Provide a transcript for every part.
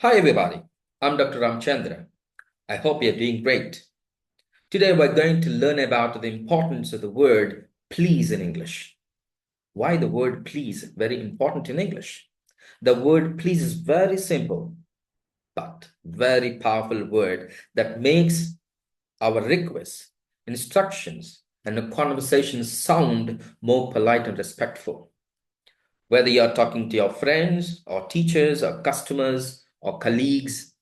Hi everybody, I'm Dr. Ramchandra. I hope you're doing great. Today we're going to learn about the importance of the word please in English. Why the word please very important in English? The word please is very simple but very powerful word that makes our requests, instructions, and the conversations sound more polite and respectful. Whether you're talking to your friends or teachers or customers or colleagues,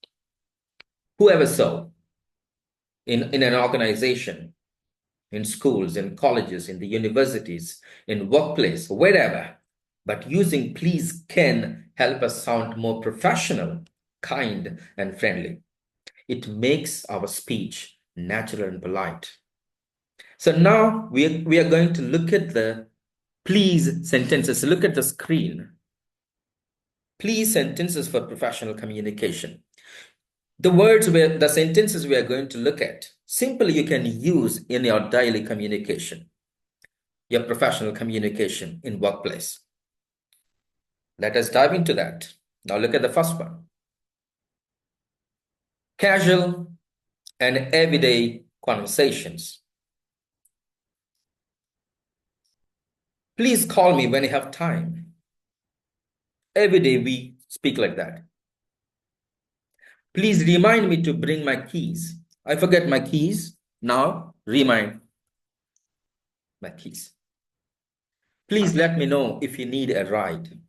whoever so, in an organization, in schools, in colleges, in the universities, in workplace, wherever. But using please can help us sound more professional, kind, and friendly. It makes our speech natural and polite. So now we are going to look at the please sentences. Look at the screen. Please sentences for professional communication. The sentences we are going to look at, simply you can use in your daily communication, your professional communication in workplace. Let us dive into that. Now look at the first one. Casual and everyday conversations. Please call me when you have time. Every day we speak like that. Please remind me to bring my keys. I forget my keys. Now remind my keys. Please let me know if you need a ride.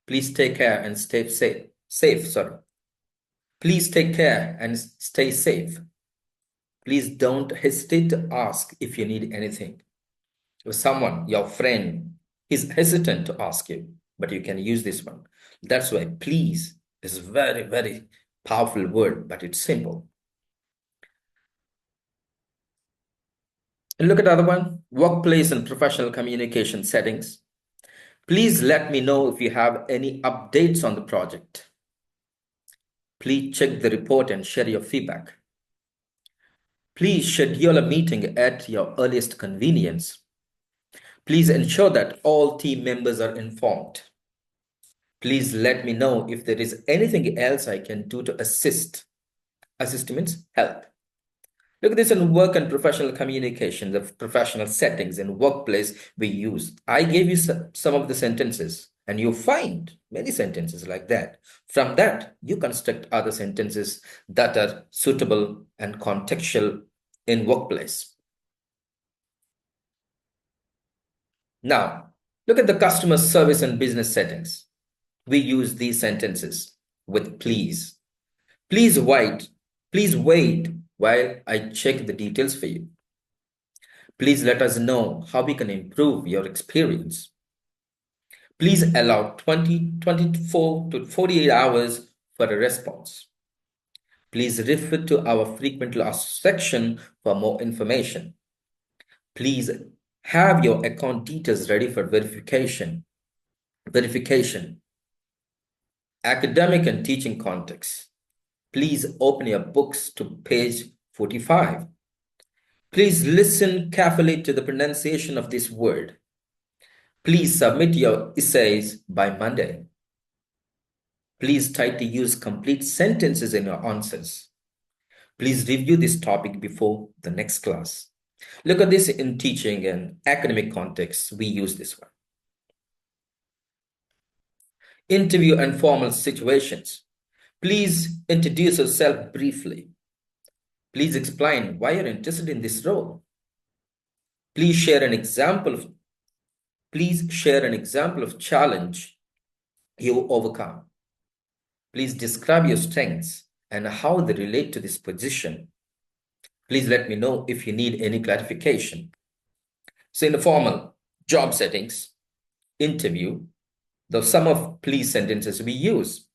Please take care and stay safe. Please take care and stay safe. Please don't hesitate to ask if you need anything. If someone, your friend, is hesitant to ask you, but you can use this one. That's why please is a very, very powerful word, but it's simple. And look at the other one, workplace and professional communication settings. Please let me know if you have any updates on the project. Please check the report and share your feedback. Please schedule a meeting at your earliest convenience. Please ensure that all team members are informed. Please let me know if there is anything else I can do to assist. Assist means help. Look at this in work and professional communication, the professional settings in workplace we use. I gave you some of the sentences, and you find many sentences like that. From that, you construct other sentences that are suitable and contextual in workplace. Now, look at the customer service and business settings. We use these sentences with please. Please wait. Please wait while I check the details for you. Please let us know how we can improve your experience. Please allow 24 to 48 hours for a response. Please refer to our frequently asked section for more information. Please have your account details ready for verification. Academic and teaching context. Please open your books to page 45. Please listen carefully to the pronunciation of this word. Please submit your essays by Monday. Please try to use complete sentences in your answers. Please review this topic before the next class. Look at this in teaching and academic context. We use this one. Interview and formal situations. Please introduce yourself briefly. Please explain why you're interested in this role. Please share an example of challenge you overcome. Please describe your strengths and how they relate to this position. Please let me know if you need any clarification. So in the formal job settings, interview, the sum of please sentences we use.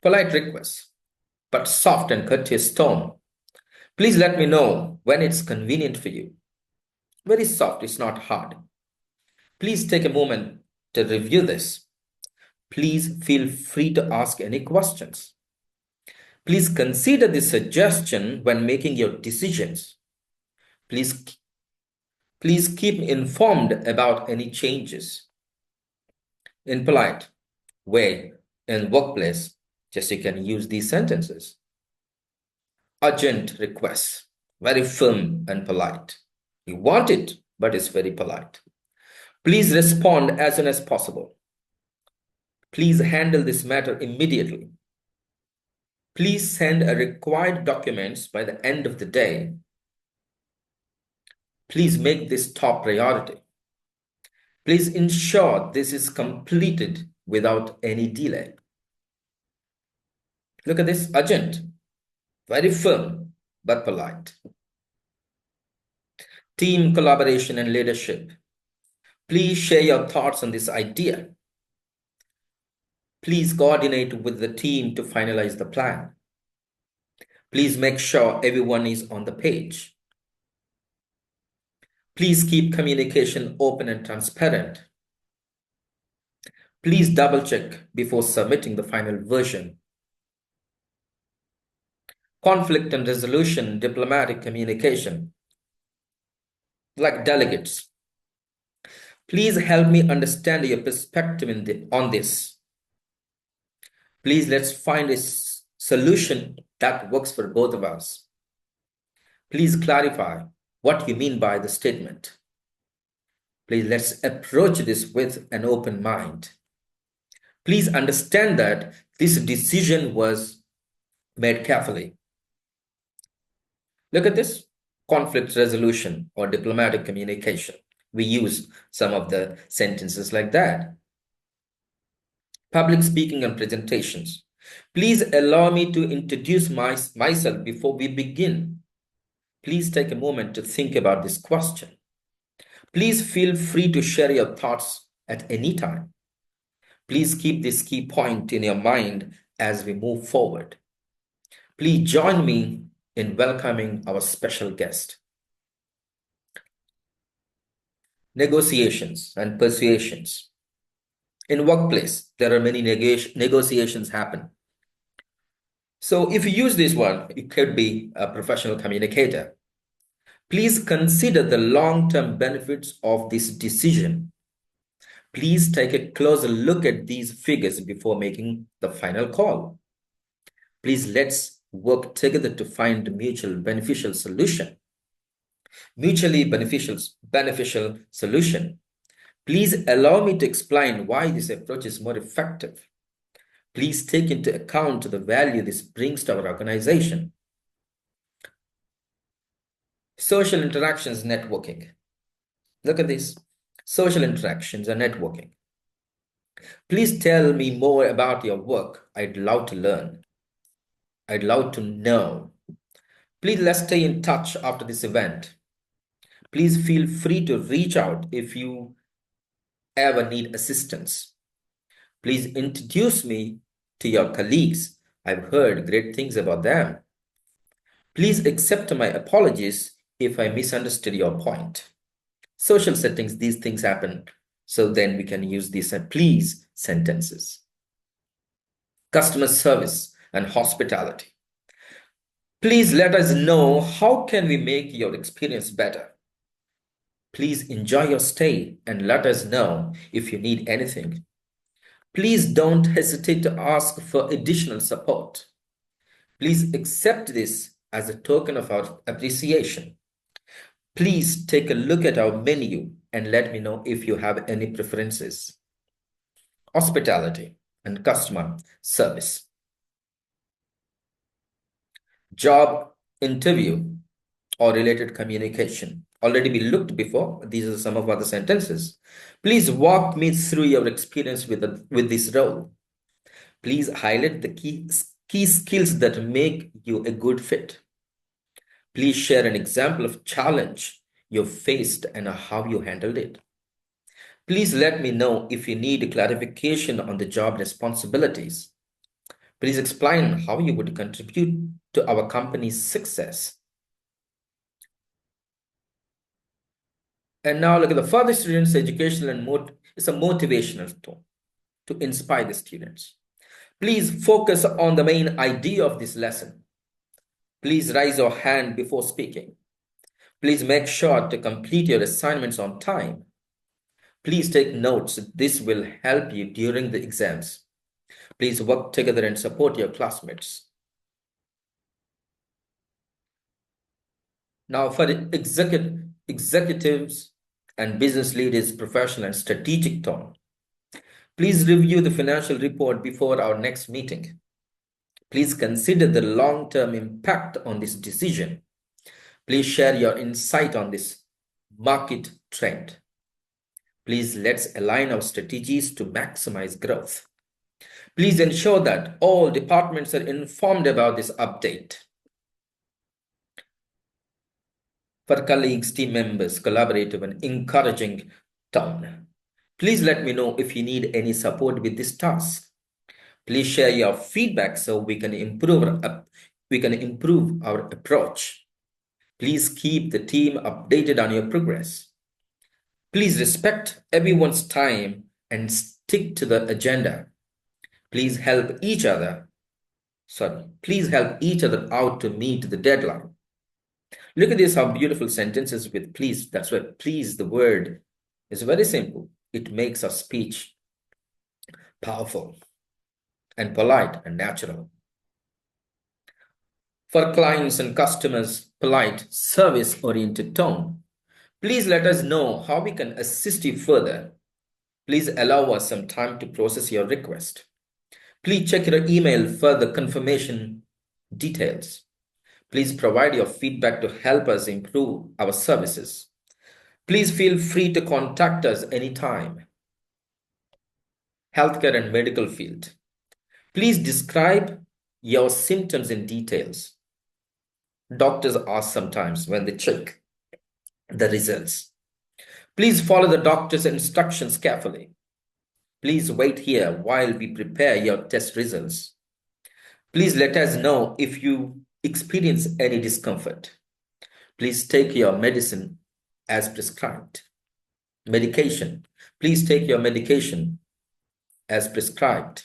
Polite requests, but soft and courteous tone. Please let me know when it's convenient for you. Very soft, it's not hard. Please take a moment to review this. Please feel free to ask any questions. Please consider this suggestion when making your decisions. Please, please keep informed about any changes. In polite way, in workplace, just you can use these sentences. Urgent requests, very firm and polite. You want it, but it's very polite. Please respond as soon as possible. Please handle this matter immediately. Please send a required documents by the end of the day. Please make this top priority. Please ensure this is completed without any delay. Look at this, urgent, very firm, but polite. Team collaboration and leadership. Please share your thoughts on this idea. Please coordinate with the team to finalize the plan. Please make sure everyone is on the page. Please keep communication open and transparent. Please double check before submitting the final version. Conflict and resolution, diplomatic communication. Like delegates. Please help me understand your perspective on this. Please let's find a solution that works for both of us. Please clarify what you mean by the statement. Please let's approach this with an open mind. Please understand that this decision was made carefully. Look at this, conflict resolution or diplomatic communication. We use some of the sentences like that. Public speaking and presentations. Please allow me to introduce myself before we begin. Please take a moment to think about this question. Please feel free to share your thoughts at any time. Please keep this key point in your mind as we move forward. Please join me in welcoming our special guest. Negotiations and persuasions. In workplace, there are many negotiations happen. So if you use this one, it could be a professional communicator. Please consider the long-term benefits of this decision. Please take a closer look at these figures before making the final call. Please let's work together to find a mutually beneficial solution. Mutually beneficial solution. Please allow me to explain why this approach is more effective. Please take into account the value this brings to our organization. Social interactions networking. Look at this. Social interactions and networking. Please tell me more about your work. I'd love to learn. I'd love to know. Please let's stay in touch after this event. Please feel free to reach out if you ever need assistance. Please introduce me to your colleagues. I've heard great things about them. Please accept my apologies if I misunderstood your point. Social settings, these things happen. So then we can use these please sentences. Customer service and hospitality. Please let us know how can we make your experience better. Please enjoy your stay and let us know if you need anything. Please don't hesitate to ask for additional support. Please accept this as a token of our appreciation. Please take a look at our menu and let me know if you have any preferences. Hospitality and customer service. Job interview or related communication. Already we looked before. These are some of other sentences. Please walk me through your experience with this role. Please highlight the key skills that make you a good fit. Please share an example of challenge you faced and how you handled it. Please let me know if you need clarification on the job responsibilities. Please explain how you would contribute to our company's success. And now look at the further students' educational and it's a motivational tone to inspire the students. Please focus on the main idea of this lesson. Please raise your hand before speaking. Please make sure to complete your assignments on time. Please take notes. This will help you during the exams. Please work together and support your classmates. Now, for the executives and business leaders, professional and strategic tone. Please review the financial report before our next meeting. Please consider the long-term impact on this decision. Please share your insight on this market trend. Please let's align our strategies to maximize growth. Please ensure that all departments are informed about this update. For colleagues, team members, collaborative and encouraging tone. Please let me know if you need any support with this task. Please share your feedback so we can improve our approach. Please keep the team updated on your progress. Please respect everyone's time and stick to the agenda. Please help each other out to meet the deadline. Look at this, how beautiful sentences with please. That's why please, the word, is very simple. It makes our speech powerful and polite and natural. For clients and customers, polite, service-oriented tone. Please let us know how we can assist you further. Please allow us some time to process your request. Please check your email for the confirmation details. Please provide your feedback to help us improve our services. Please feel free to contact us anytime. Healthcare and medical field. Please describe your symptoms in details. Doctors ask sometimes when they check the results. Please follow the doctor's instructions carefully. Please wait here while we prepare your test results. Please let us know if you experience any discomfort. Please take your medicine as prescribed. Medication. Please take your medication as prescribed.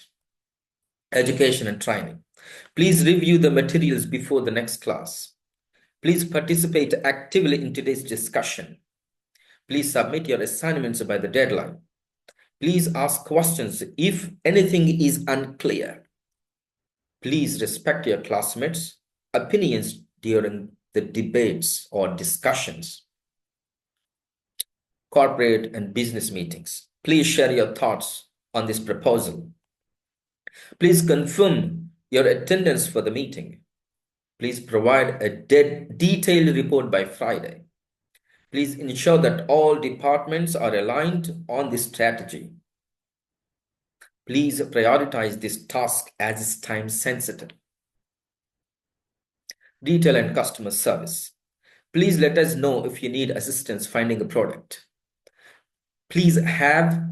Education and training. Please review the materials before the next class. Please participate actively in today's discussion. Please submit your assignments by the deadline. Please ask questions if anything is unclear. Please respect your classmates' opinions during the debates or discussions. Corporate and business meetings. Please share your thoughts on this proposal. Please confirm your attendance for the meeting. Please provide a detailed report by Friday. Please ensure that all departments are aligned on this strategy. Please prioritize this task as it's time sensitive. Retail and customer service. Please let us know if you need assistance finding a product. Please have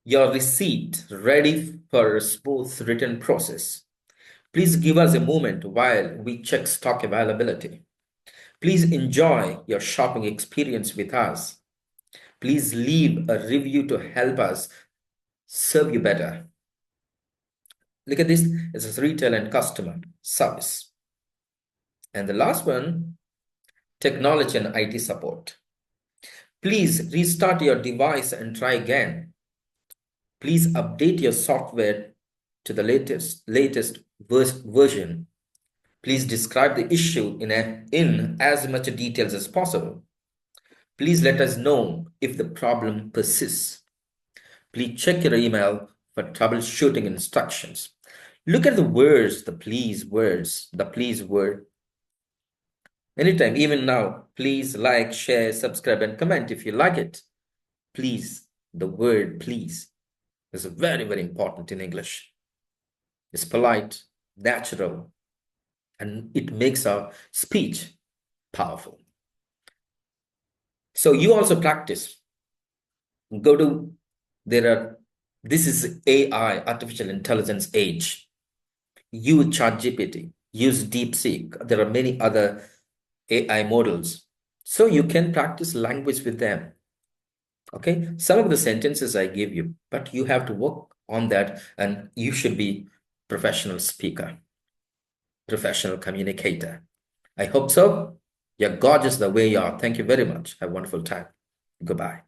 your receipt ready for a smooth written process. Please give us a moment while we check stock availability. Please enjoy your shopping experience with us. Please leave a review to help us serve you better. Look at this. This is retail and customer service. And the last one, technology and IT support. Please restart your device and try again. Please update your software to the latest version. Please describe the issue in as much details as possible. Please let us know if the problem persists. Please check your email for troubleshooting instructions. Look at the words, the please words, the please word. Anytime, even now, please like, share, subscribe, and comment if you like it. Please, the word please is very, very important in English. It's polite, natural, and it makes our speech powerful. So you also practice. This is AI, artificial intelligence age. Use ChatGPT, use DeepSeek. There are many other AI models. So you can practice language with them. Okay, some of the sentences I give you, but you have to work on that, and you should be professional speaker, professional communicator. I hope so. You're gorgeous the way you are. Thank you very much. Have a wonderful time. Goodbye.